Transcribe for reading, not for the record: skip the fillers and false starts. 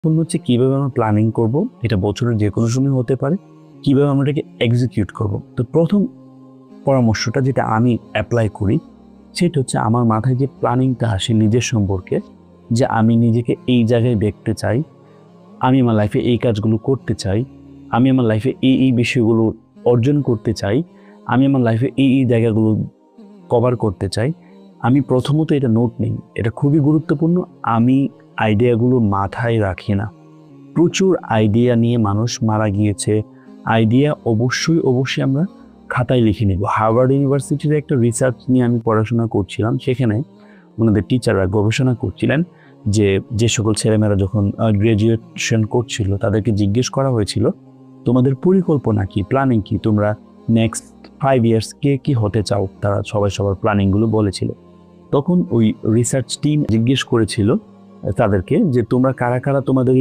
হচ্ছে কিভাবে আমরা প্ল্যানিং করব, এটা বছরের যে কোনো সময় হতে পারে, কিভাবে আমরা এটাকে এক্সিকিউট করব। তো প্রথম পরামর্শটা যেটা আমি অ্যাপ্লাই করি সেটা হচ্ছে আমার মাথায় যে প্ল্যানিংটা আসে নিজের সম্পর্কে, যে আমি নিজেকে এই জায়গায় দেখতে চাই, আমি আমার লাইফে এই কাজগুলো করতে চাই, আমি আমার লাইফে এই বিষয়গুলো অর্জন করতে চাই, আমি আমার লাইফে এই জায়গাগুলো কভার করতে চাই। আমি প্রথমত এটা নোট নিই, এটা খুবই গুরুত্বপূর্ণ। আমি আইডিয়াগুলো মাথায় রাখি না। প্রচুর আইডিয়া নিয়ে মানুষ মারা গিয়েছে। আইডিয়া অবশ্যই আমরা খাতায় লিখে নেব। হার্ভার্ড ইউনিভার্সিটির একটা রিসার্চ নিয়ে আমি পড়াশোনা করছিলাম, সেখানে ওনাদের টিচাররা গবেষণা করছিলেন যে সকল ছেলেমেয়েরা যখন গ্র্যাজুয়েশন করছিল তাদেরকে জিজ্ঞেস করা হয়েছিল, তোমাদের পরিকল্পনা কি, প্ল্যানিং কি, তোমরা নেক্সট 5 ইয়ার্স কি হতে চাও। তারা সবাই সবার প্ল্যানিংগুলো বলেছিল। তখন ওই রিসার্চ টিম জিজ্ঞেস করেছিল তাদেরকে যে তোমরা কারা কারা তোমাদের